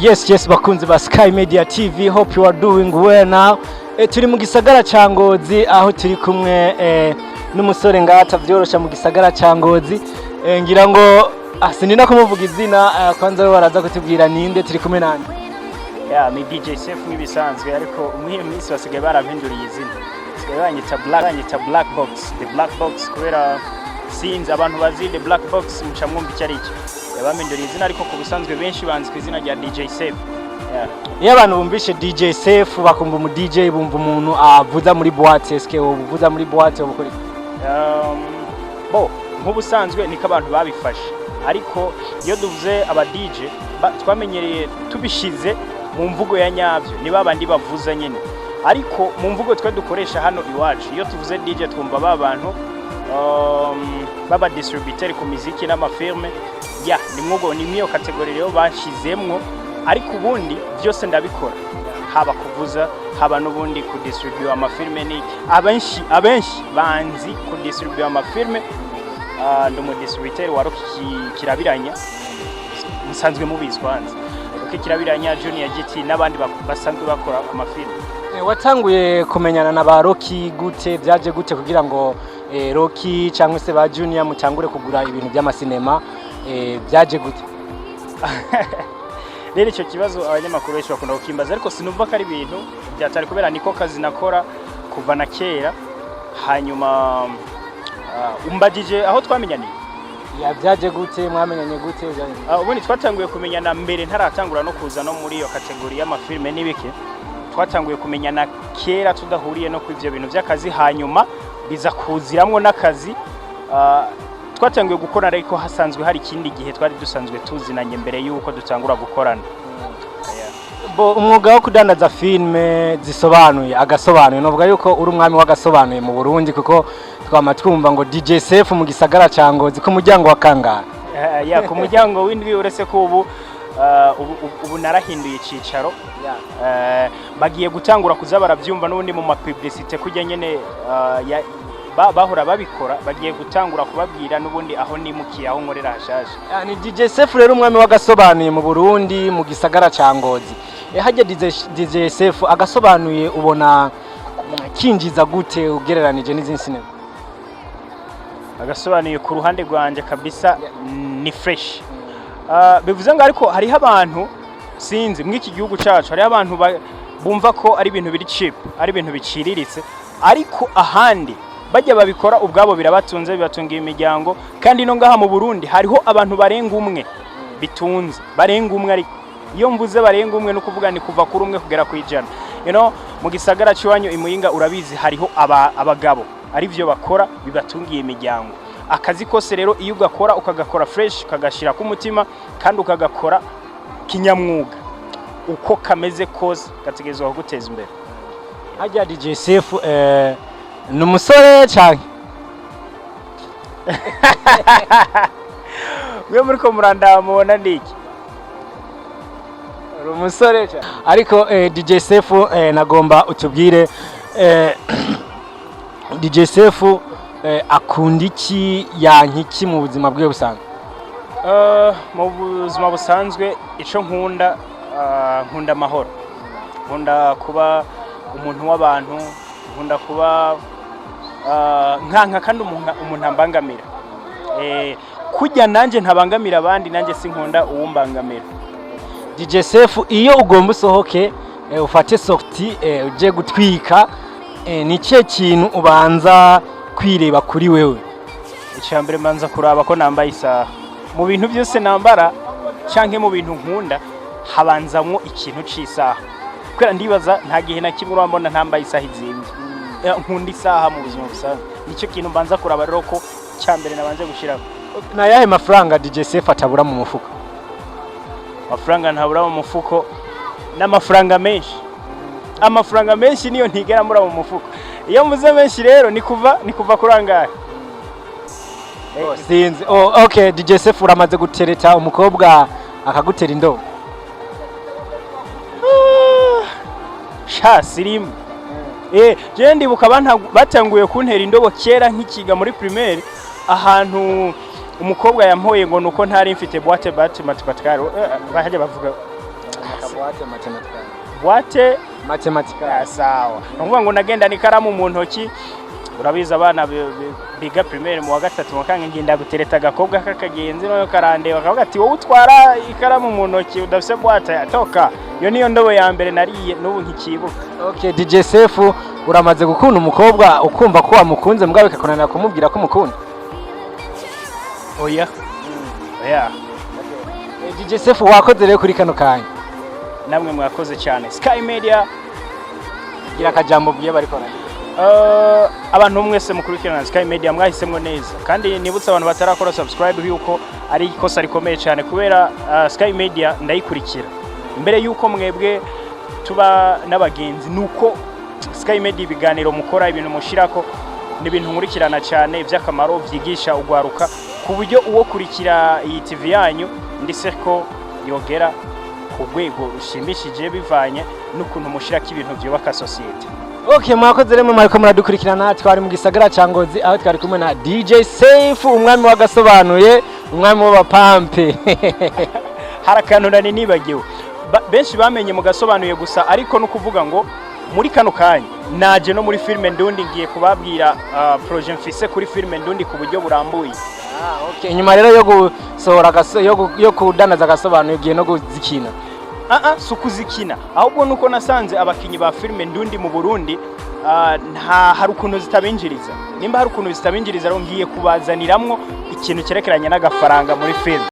Yes bakunzi ba Sky Media TV, hope you are doing well now. Turi mu gisagara ca Ngozi aho turi kumwe n'umusore ngata vyorosha mu gisagara ca Ngozi. Ngira ngo sinina kumuvuga izina, kwanza we baraza kutubwira ninde turi kumwe nande. Ya ni DJ Seif nk'ibisanzwe, ariko umwe minsi basigaye barampinduriye izina. Basigaye banyita Black Box, the Black Box kubera sinzi abantu bazi the Black Box muca mwumva icyo ari cyo. Yabampinduriye izina ariko ku busanzwe benshi banzi ku izina rya DJ Seif. Iyo abantu bumvishe DJ Seif bakumva mu DJ bumva umuntu avuza muri boîte, eske uvuza muri boîte ubukuri? Nk'ubusanzwe niko abantu babifashe, ariko iyo duvuze aba DJ twamenyereye tubishize mu mvugo ya nyabyo ni babandi bavuza nyene, ariko mu mvugo twe dukoresha hano iwacu iyo tuvuze DJ twumva babantu baba distributeur ku muziki n'amafirme ni mwiyo kategori rero bashizemwo, ariko ubundi byose ndabikora, haba kuvuza haba n'ubundi ku distribute amafirme ni abenshi banzi ku distribute amafirme. Ndumu distributeur wa kirabiranya musanzwe mubizwanze kirabiranya Junior GT n'abandi basanzwe bakora amafilme. Watanguye kumenyana na ba Rocky gute, byaje gute kugira ngo Rocky cyangwa se ba Junior mutangure kugura ibintu by'amasinema, byaje gute? Rero icyo kibazo abanyamakuru benshi bakunda kukimbaza, ariko sinumva ko ari ibintu byatari kubera niko kazi nakora kuva na kera. Hanyuma umbagije aho twamenyaniye. Byaje gute, mwamenyanye gute? Ubundi twatanguye kumenyana mbere ntaratangura no kuza no muri iyo kategori y'amafilme n'ibike. Twatanguye kumenyana kera tudahuriye no kw'ivyo bintu by'akazi, hanyuma biza kuziramwo n'akazi. Twatanguye gukorana ariko hasanzwe hari ikindi gihe twari dusanzwe tuzinanye mbere yuko dutangura gukorana. Umwuga wo kudandaza filme zisobanuye agasobanuye, novuga yuko uri umwami w'agasobanuye mu Burundi, kuko twama twumva ngo DJ Seif mu gisagara ca Ngozi ku muryango wa kangahe? Ku muryango w'indwi, uretse ko ubu narahinduye icicaro. Bagiye gutangura kuza baravyumva n'ubundi mu mapublicité kujya nyene bahora babikora, bagiye gutangura kubabwira n'ubundi aho nimukiye aho nkorera hashaje. Ni DJ Seif rero umwami w'agasobanuye mu Burundi mu gisagara ca Ngozi. Hajya DJ Seif agasobanuye ubona kinjiza gute ugereranije n'izindi sinema? Agasobanuye ku ruhande rwanje kabisa ni fresh. Bivuze ngo ariko hari abantu sinzi mw'iki gihugu cyacu, hari abantu bumva ko ari ibintu biri cheap, ari ibintu biciriritse, ariko ahandi bajya babikora ubwabo birabatunze, bibatungiye imiryango. Kandi no ngaha mu Burundi hariho abantu barenga umwe bitunze, barenga umwe, ariko iyo mvuze barenga umwe no kuvuga ni kuva kuri umwe kugera ku ijana. Mu gisagara cy'iwanyu imuyinga urabizi hariho abagabo ari byo bakora bibatungiye imiryango. Akazi kose rero iyo ugakora ukagakora fresh, ukagashira ku mutima kandi ukagakora kinyamwuga, uko kameze kose gategezwa guteza imbere. Hajya DJ Seif numusore cyane mwe muri ko murandamubona ndiki umusore cyane, ariko DJ Seif nagomba utubwire DJ Seif akunda iki, yankiki mu buzima bwe busanzwe? Mu buzima busanzwe ico nkunda amahoro, nkunda kuba umuntu w'abantu, nkunda kuba nkanka kandi umuntu ambangamira. Kujya nanje ntabangamira abandi, nanje sinkunda uwumbangamira. DJ Seif iyo ugomba usohoke ufate sortie uje gutwika, ni cye kintu ubanza kwireba kuri wewe? Icyambere manza kuraba ko nambaye isaha. Mu bintu byose nambara canke mu bintu nkunda habanzamwo ikintu c'isaha, kwera ndibaza nta gihe na kimwe urambona ntambaye isaha izimvye. Nkunda isaha mu buzima busanzwe, nicyo kintu mbanza kuraba rero ko cyambere nabanje gushiraho. Na yahe mafaranga DJ Seif atabura mu mufuko? Amafaranga ntabura mu mufuko n'amafaranga menshi. Amafaranga menshi niyo ntigera muri mu mufuko. Iyo mvuze menshi rero ni kuva kurangaye. Sinzi. Okay, DJ Seif uramaze gutereta umukobwa akagutera indobo? Sirimwe. Je ndibuka batanguye kuntera indobo kera nkikiga muri primaire, ahantu umukobwa yampoye ngo nuko ntari mfite boîte matematikaro bahajya bavuga Boîte matematika. Sawa. Nuvuga ngo nagenda nikaramu mu ntoki. Urabiza abana biga primaire mu wa gatatu mukange ngenda gutereta gakobwa kakagenzi no karande bakavuga ati wowe utwara ikaramu mu ntoki udafise boîte yatoka. Yo niyo ndobo ya mbere nariye nubu nkikibuka. Okay, DJ Seif uramaze gukunda umukobwa ukumva ko wamukunze mugabo bikakunanira kumubwira ko mukunda. Oya. Oya. DJ Seif wakoze rero kuri kano kanya. Namwe mwakoze cyane. Sky Media gira akajambo bwiye bariko na. Abantu mwese mukurikirana Sky Media mwahisemwe neza kandi nibutse abantu batarakora subscribe yuko ari ikosa rikomeye cyane kubera Sky Media ndayikurikira mbere yuko mwebwe tuba n'abagenzi nuko Sky Media ibiganiro mukora ibintu mushirako n'ibintu nkurikirana cyane by'akamaro byigisha ugwaruka ku buryo uwo kurikira iyi TV yanyu ndise ko yogera ku rwego rushimishije bivanye n'ukuntu mushirako ibintu byubaka society. Okay, mwakoze rero mwariko muradukurikirana twari mu gisagara ca Ngozi aho twari kumwe na DJ Seif umwami w'agasobanuye umwami w'abapampe. Harakantu nani nibagiwe benshi bamenye mu gasobanuye gusa ariko no kuvuga ngo muri kano kanya naje no muri filme ndundi ngiye kubabwira projet mfise kuri filme ndundi ku buryo burambuye. Okay, nyuma rero yo gusohora yo kudanaza agasobanuye giye no kuzikina. Sukuzikina ahubwo nuko nasanze abakinyi ba filme ndundi mu Burundi hari ukuntu zitabinjiriza nimba hari ukuntu zitabinjiriza rero ngiye kubazaniramwo ikintu cyerekeranye n'agafaranga muri film.